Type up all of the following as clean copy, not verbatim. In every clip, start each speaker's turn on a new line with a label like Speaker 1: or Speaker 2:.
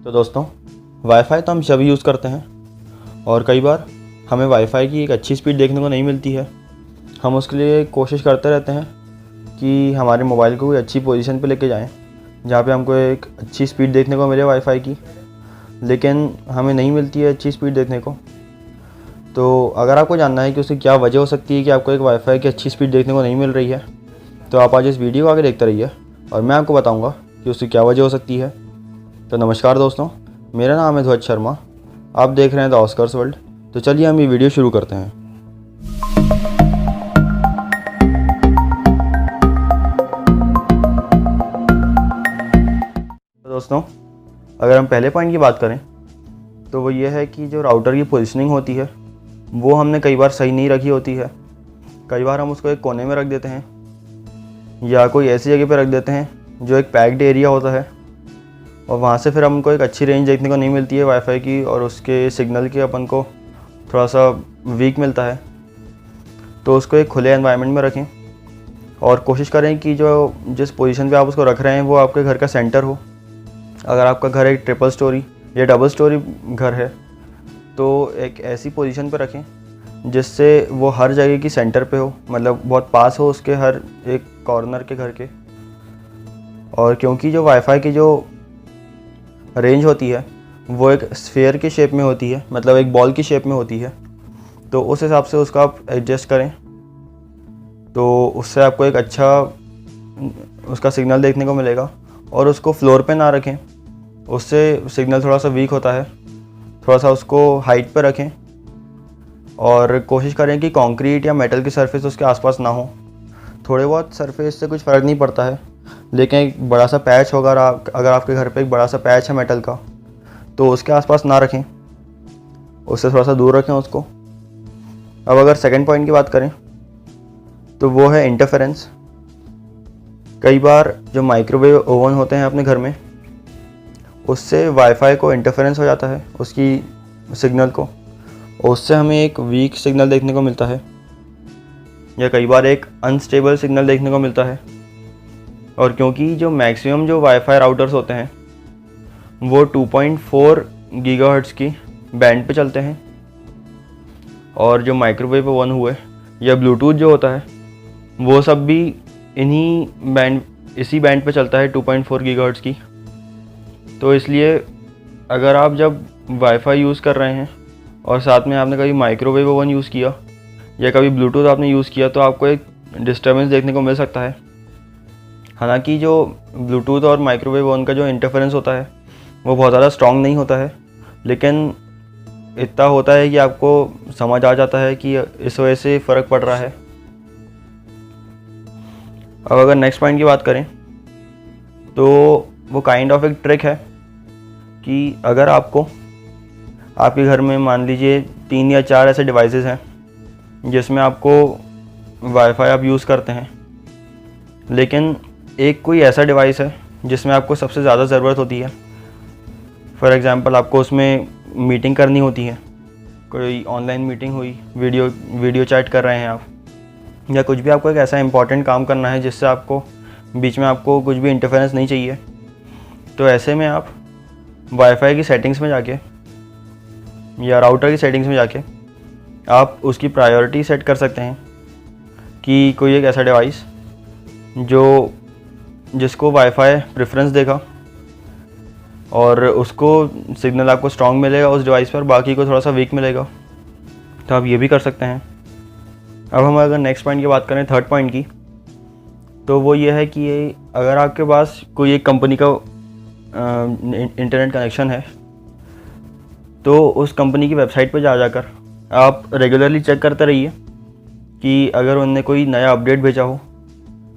Speaker 1: तो दोस्तों, वाईफाई तो हम सभी यूज़ करते हैं और कई बार हमें वाईफाई की एक अच्छी स्पीड देखने को नहीं मिलती है। हम उसके लिए कोशिश करते रहते हैं कि हमारे मोबाइल को कोई अच्छी पोजीशन पे लेके जाएं जहाँ पे हमको एक अच्छी स्पीड देखने को मिले वाईफाई की, लेकिन हमें नहीं मिलती है अच्छी स्पीड देखने को। तो अगर आपको जानना है कि उसकी क्या वजह हो सकती है कि आपको एक वाईफाई की अच्छी स्पीड देखने को नहीं मिल रही है, तो आप आज इस वीडियो को आगे देखते रहिए और मैं आपको बताऊँगा कि उसकी क्या वजह हो सकती है। तो नमस्कार दोस्तों, मेरा नाम है ध्वज शर्मा, आप देख रहे हैं द ऑस्कर्स वर्ल्ड। तो चलिए हम ये वीडियो शुरू करते हैं। तो दोस्तों, अगर हम पहले पॉइंट की बात करें तो वो ये है कि जो राउटर की पोजीशनिंग होती है वो हमने कई बार सही नहीं रखी होती है। कई बार हम उसको एक कोने में रख देते हैं या कोई ऐसी जगह पर रख देते हैं जो एक पैक्ड एरिया होता है और वहाँ से फिर हमको एक अच्छी रेंज देखने को नहीं मिलती है वाईफाई की और उसके सिग्नल की अपन को थोड़ा सा वीक मिलता है। तो उसको एक खुले एनवायरनमेंट में रखें और कोशिश करें कि जो जिस पोजीशन पे आप उसको रख रहे हैं वो आपके घर का सेंटर हो। अगर आपका घर एक ट्रिपल स्टोरी या डबल स्टोरी घर है तो एक ऐसी पोजीशन पे रखें जिससे वो हर जगह की सेंटर पे हो, मतलब बहुत पास हो उसके हर एक कॉर्नर के घर के। और क्योंकि जो वाईफाई की जो रेंज होती है वो एक स्फीयर की शेप में होती है, मतलब एक बॉल की शेप में होती है, तो उस हिसाब से उसका आप एडजस्ट करें तो उससे आपको एक अच्छा उसका सिग्नल देखने को मिलेगा। और उसको फ्लोर पे ना रखें, उससे सिग्नल थोड़ा सा वीक होता है। थोड़ा सा उसको हाइट पे रखें और कोशिश करें कि कंक्रीट या मेटल की सरफेस उसके आसपास ना हो। थोड़े बहुत सरफेस से कुछ फ़र्क नहीं पड़ता है, लेकिन एक बड़ा सा पैच होगा, अगर आपके घर पे एक बड़ा सा पैच है मेटल का तो उसके आसपास ना रखें, उससे थोड़ा सा दूर रखें उसको। अब अगर सेकंड पॉइंट की बात करें तो वो है इंटरफेरेंस। कई बार जो माइक्रोवेव ओवन होते हैं अपने घर में उससे वाईफाई को इंटरफेरेंस हो जाता है उसकी सिग्नल को, और उससे हमें एक वीक सिग्नल देखने को मिलता है या कई बार एक अनस्टेबल सिग्नल देखने को मिलता है। और क्योंकि जो मैक्सिमम जो वाईफाई राउटर्स होते हैं वो 2.4 गीगाहर्ट्ज़ की बैंड पे चलते हैं और जो माइक्रोवेव ओवन हुए या ब्लूटूथ जो होता है वो सब भी इसी बैंड पे चलता है 2.4 गीगाहर्ट्ज़ की। तो इसलिए अगर आप जब वाईफाई यूज़ कर रहे हैं और साथ में आपने कभी माइक्रोवेव ओवन यूज़ किया या कभी ब्लूटूथ आपने यूज़ किया तो आपको एक डिस्टर्बेंस देखने को मिल सकता है। हालांकि जो ब्लूटूथ और माइक्रोवेव ओवन का जो इंटरफेरेंस होता है वो बहुत ज़्यादा स्ट्रॉन्ग नहीं होता है, लेकिन इतना होता है कि आपको समझ आ जाता है कि इस वजह से फ़र्क पड़ रहा है। अब अगर नेक्स्ट पॉइंट की बात करें तो वो काइंड ऑफ एक ट्रिक है कि अगर आपके घर में मान लीजिए 3 या 4 ऐसे डिवाइसेस हैं जिसमें आपको वाईफाई आप यूज़ करते हैं, लेकिन एक कोई ऐसा डिवाइस है जिसमें आपको सबसे ज़्यादा ज़रूरत होती है। फॉर एग्ज़ाम्पल आपको उसमें मीटिंग करनी होती है, कोई ऑनलाइन मीटिंग हुई, वीडियो चैट कर रहे हैं आप, या कुछ भी आपको एक ऐसा इंपॉर्टेंट काम करना है जिससे आपको बीच में आपको कुछ भी इंटरफेरेंस नहीं चाहिए। तो ऐसे में आप वाईफाई की सेटिंग्स में जाके या राउटर की सेटिंग्स में जाके आप उसकी प्रायोरिटी सेट कर सकते हैं कि कोई एक ऐसा डिवाइस जिसको वाईफाई प्रेफरेंस देगा और उसको सिग्नल आपको स्ट्रॉन्ग मिलेगा उस डिवाइस पर, बाकी को थोड़ा सा वीक मिलेगा। तो आप ये भी कर सकते हैं। अब हम अगर नेक्स्ट पॉइंट की बात करें, थर्ड पॉइंट की, तो वो ये है कि अगर आपके पास कोई एक कंपनी का इंटरनेट कनेक्शन है तो उस कंपनी की वेबसाइट पर जाकर आप रेगुलरली चेक करते रहिए कि अगर उन्होंने कोई नया अपडेट भेजा हो,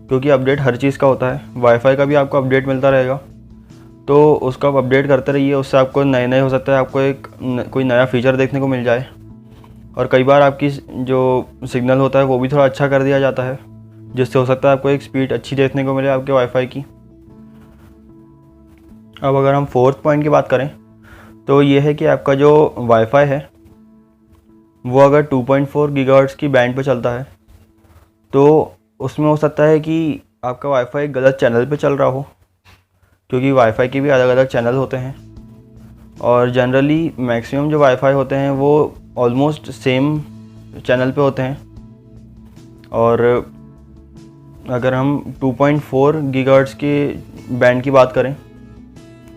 Speaker 1: क्योंकि अपडेट हर चीज़ का होता है, वाईफाई का भी आपको अपडेट मिलता रहेगा, तो उसको आप अपडेट करते रहिए। उससे आपको नए हो सकता है आपको कोई नया फीचर देखने को मिल जाए। और कई बार आपकी जो सिग्नल होता है वो भी थोड़ा अच्छा कर दिया जाता है, जिससे हो सकता है आपको एक स्पीड अच्छी देखने को मिले आपके वाईफाई की। अब अगर हम फोर्थ पॉइंट की बात करें तो ये है कि आपका जो वाईफाई है वो अगर 2.4 गीगाहर्ट्ज़ की बैंड पे चलता है तो उसमें हो सकता है कि आपका वाईफाई गलत चैनल पे चल रहा हो, क्योंकि वाईफाई के भी अलग अलग चैनल होते हैं। और जनरली मैक्सिमम जो वाईफाई होते हैं वो ऑलमोस्ट सेम चैनल पे होते हैं। और अगर हम 2.4 गीगाहर्ट्ज़ के बैंड की बात करें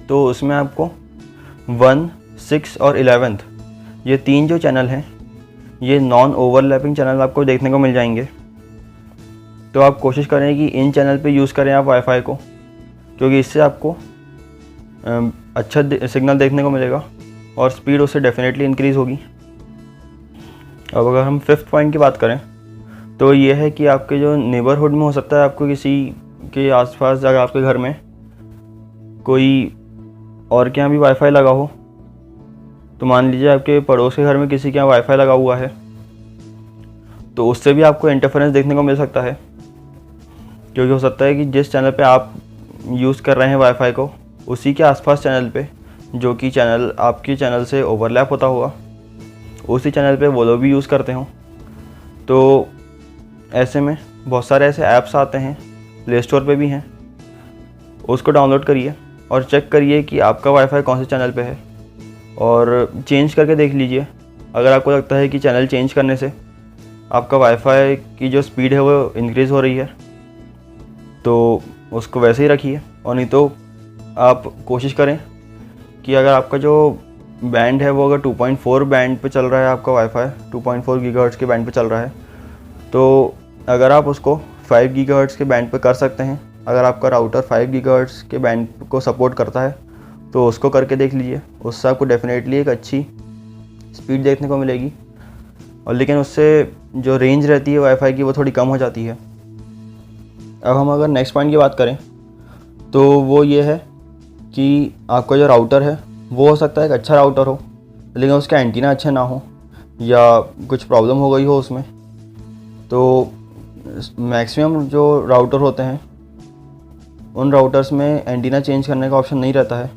Speaker 1: तो उसमें आपको 1, 6 और 11 ये 3 जो चैनल हैं ये नॉन ओवरलैपिंग चैनल आपको देखने को मिल जाएंगे। तो आप कोशिश करें कि इन चैनल पे यूज़ करें आप वाईफाई को, क्योंकि इससे आपको अच्छा सिग्नल देखने को मिलेगा और स्पीड उससे डेफिनेटली इंक्रीज़ होगी। अब अगर हम 5th पॉइंट की बात करें तो ये है कि आपके जो नेबरहुड में हो सकता है आपको किसी के आसपास अगर आपके घर में कोई और के यहाँ भी वाईफाई लगा हो, तो मान लीजिए आपके पड़ोस के घर में किसी के यहाँ वाईफाई लगा हुआ है, तो उससे भी आपको इंटरफेरेंस देखने को मिल सकता है। क्योंकि हो सकता है कि जिस चैनल पे आप यूज़ कर रहे हैं वाईफाई को, उसी के आसपास चैनल पे जो कि चैनल आपके चैनल से ओवरलैप होता हुआ, उसी चैनल पे वो लोग भी यूज़ करते हों। तो ऐसे में बहुत सारे ऐसे ऐप्स आते हैं, प्ले स्टोर पे भी हैं, उसको डाउनलोड करिए और चेक करिए कि आपका वाईफाई कौन से चैनल पे है और चेंज करके देख लीजिए। अगर आपको लगता है कि चैनल चेंज करने से आपका वाईफाई की जो स्पीड है वो इंक्रीज़ हो रही है, तो उसको वैसे ही रखिए। और नहीं तो आप कोशिश करें कि अगर आपका जो बैंड है वो अगर 2.4 बैंड पे चल रहा है, आपका वाईफाई 2.4 गीगाहर्ट्ज़ के बैंड पे चल रहा है, तो अगर आप उसको 5 गीगाहर्ट्ज़ के बैंड पे कर सकते हैं, अगर आपका राउटर 5 गीगाहर्ट्ज़ के बैंड को सपोर्ट करता है तो उसको करके देख लीजिए। उससे आपको डेफिनेटली एक अच्छी स्पीड देखने को मिलेगी। और लेकिन उससे जो रेंज रहती है वाईफाई की वो थोड़ी कम हो जाती है। अब हम अगर नेक्स्ट पॉइंट की बात करें तो वो ये है कि आपका जो राउटर है वो हो सकता है एक अच्छा राउटर हो, लेकिन उसका एंटीना अच्छा ना हो या कुछ प्रॉब्लम हो गई हो उसमें। तो मैक्सिमम जो राउटर होते हैं उन राउटर्स में एंटीना चेंज करने का ऑप्शन नहीं रहता है,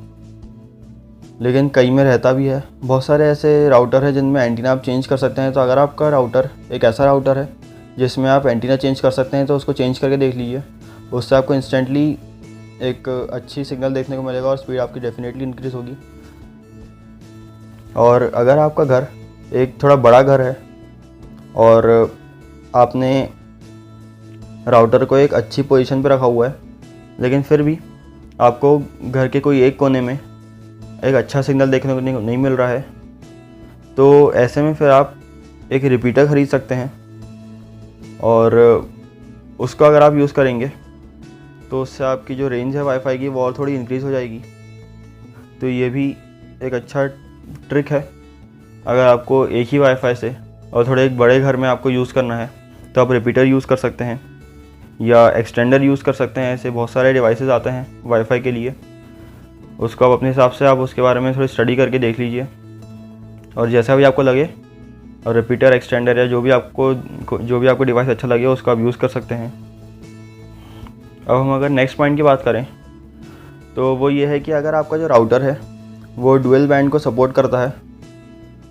Speaker 1: लेकिन कई में रहता भी है। बहुत सारे ऐसे राउटर हैं जिनमें एंटीना आप चेंज कर सकते हैं। तो अगर आपका राउटर एक ऐसा राउटर है जिसमें आप एंटीना चेंज कर सकते हैं तो उसको चेंज करके देख लीजिए। उससे आपको इंस्टेंटली एक अच्छी सिग्नल देखने को मिलेगा और स्पीड आपकी डेफिनेटली इंक्रीज़ होगी। और अगर आपका घर एक थोड़ा बड़ा घर है और आपने राउटर को एक अच्छी पोजीशन पर रखा हुआ है, लेकिन फिर भी आपको घर के कोई एक कोने में एक अच्छा सिग्नल देखने को नहीं मिल रहा है, तो ऐसे में फिर आप एक रिपीटर ख़रीद सकते हैं और उसको अगर आप यूज़ करेंगे तो उससे आपकी जो रेंज है वाईफाई की वो और थोड़ी इंक्रीज़ हो जाएगी। तो ये भी एक अच्छा ट्रिक है। अगर आपको एक ही वाईफाई से और थोड़े एक बड़े घर में आपको यूज़ करना है तो आप रिपीटर यूज़ कर सकते हैं या एक्सटेंडर यूज़ कर सकते हैं। ऐसे बहुत सारे डिवाइसेस आते हैं वाईफाई के लिए, उसको आप अपने हिसाब से आप उसके बारे में थोड़ी स्टडी करके देख लीजिए और जैसा भी आपको लगे और रिपीटर, एक्सटेंडर या जो भी आपको डिवाइस अच्छा लगे उसको आप यूज़ कर सकते हैं। अब हम अगर नेक्स्ट पॉइंट की बात करें तो वो ये है कि अगर आपका जो राउटर है वो डुअल बैंड को सपोर्ट करता है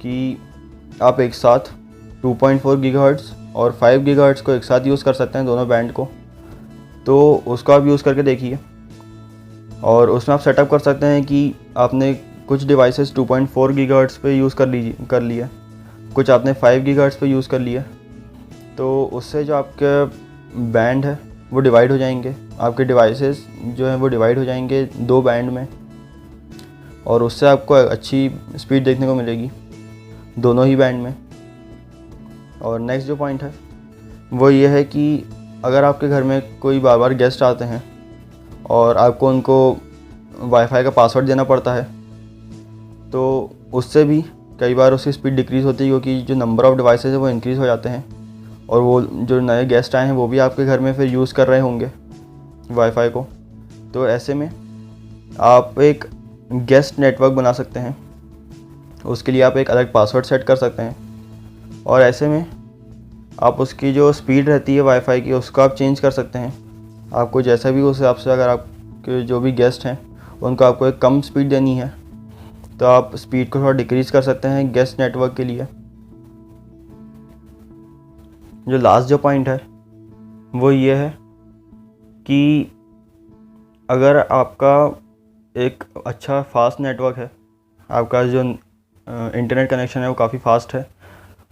Speaker 1: कि आप एक साथ 2.4 गीगाहर्ट्ज़ और 5 गीगाहर्ट्ज़ को एक साथ यूज़ कर सकते हैं, दोनों बैंड को, तो उसको आप यूज़ करके देखिए। और उसमें आप सेटअप कर सकते हैं कि आपने कुछ डिवाइसेस 2.4 गीगाहर्ट्ज़ पे यूज़ कर लिए, कुछ आपने 5 गीगाहर्ट्ज़ पे यूज़ कर लिया। तो उससे जो आपके बैंड है वो डिवाइड हो जाएंगे, आपके डिवाइसेस जो हैं वो डिवाइड हो जाएंगे 2 बैंड में, और उससे आपको अच्छी स्पीड देखने को मिलेगी दोनों ही बैंड में। और नेक्स्ट जो पॉइंट है वो ये है कि अगर आपके घर में कोई बार बार गेस्ट आते हैं और आपको उनको वाईफाई का पासवर्ड देना पड़ता है, तो उससे भी कई बार उसकी स्पीड डिक्रीज़ होती है, क्योंकि जो नंबर ऑफ़ डिवाइसेस है वो इंक्रीज़ हो जाते हैं और वो जो नए गेस्ट आए हैं वो भी आपके घर में फिर यूज़ कर रहे होंगे वाईफाई को। तो ऐसे में आप एक गेस्ट नेटवर्क बना सकते हैं, उसके लिए आप एक अलग पासवर्ड सेट कर सकते हैं और ऐसे में आप उसकी जो स्पीड रहती है वाईफाई की उसको आप चेंज कर सकते हैं। आपको जैसा भी उस हिसाब से, अगर आपके जो भी गेस्ट हैं उनको आपको एक कम स्पीड देनी है तो आप स्पीड को थोड़ा डिक्रीज़ कर सकते हैं गेस्ट नेटवर्क के लिए। जो लास्ट जो पॉइंट है वो ये है कि अगर आपका एक अच्छा फास्ट नेटवर्क है आपका जो इंटरनेट कनेक्शन है वो काफ़ी फास्ट है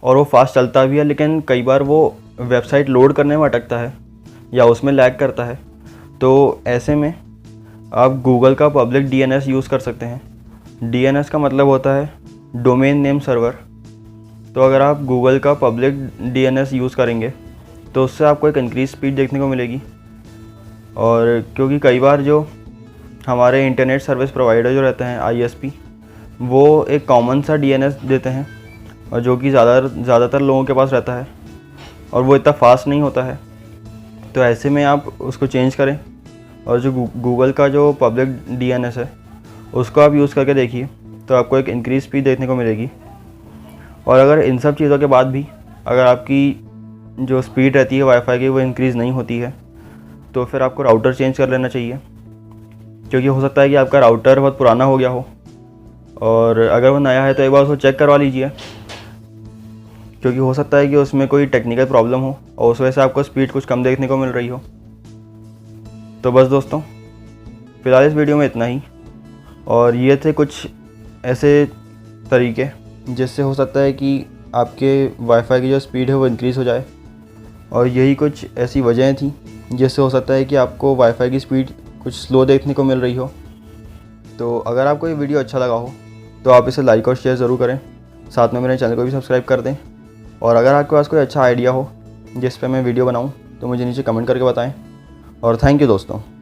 Speaker 1: और वो फास्ट चलता भी है, लेकिन कई बार वो वेबसाइट लोड करने में अटकता है या उसमें लैग करता है। तो ऐसे में आप गूगल का पब्लिक DNS यूज़ कर सकते हैं। DNS का मतलब होता है डोमेन नेम सर्वर। तो अगर आप गूगल का पब्लिक DNS यूज़ करेंगे तो उससे आपको एक इंक्रीज स्पीड देखने को मिलेगी। और क्योंकि कई बार जो हमारे इंटरनेट सर्विस प्रोवाइडर जो रहते हैं ISP, वो एक कॉमन सा DNS देते हैं और जो कि ज़्यादातर लोगों के पास रहता है और वो इतना फास्ट नहीं होता है। तो ऐसे में आप उसको चेंज करें और जो गूगल का जो पब्लिक DNS है उसको आप यूज़ करके देखिए, तो आपको एक इंक्रीज स्पीड देखने को मिलेगी। और अगर इन सब चीज़ों के बाद भी अगर आपकी जो स्पीड रहती है वाईफाई की वो इंक्रीज़ नहीं होती है, तो फिर आपको राउटर चेंज कर लेना चाहिए, क्योंकि हो सकता है कि आपका राउटर बहुत पुराना हो गया हो। और अगर वो नया है तो एक बार उसको चेक करवा लीजिए, क्योंकि हो सकता है कि उसमें कोई टेक्निकल प्रॉब्लम हो और उस वजह से आपको स्पीड कुछ कम देखने को मिल रही हो। तो बस दोस्तों, फ़िलहाल इस वीडियो में इतना ही। और ये थे कुछ ऐसे तरीके जिससे हो सकता है कि आपके वाईफाई की जो स्पीड है वो इंक्रीज़ हो जाए, और यही कुछ ऐसी वजहें थी जिससे हो सकता है कि आपको वाईफाई की स्पीड कुछ स्लो देखने को मिल रही हो। तो अगर आपको ये वीडियो अच्छा लगा हो तो आप इसे लाइक और शेयर ज़रूर करें, साथ में मेरे चैनल को भी सब्सक्राइब कर दें। और अगर आपके पास कोई अच्छा आइडिया हो जिस पे मैं वीडियो बनाऊं तो मुझे नीचे कमेंट करके बताएं। और थैंक यू दोस्तों।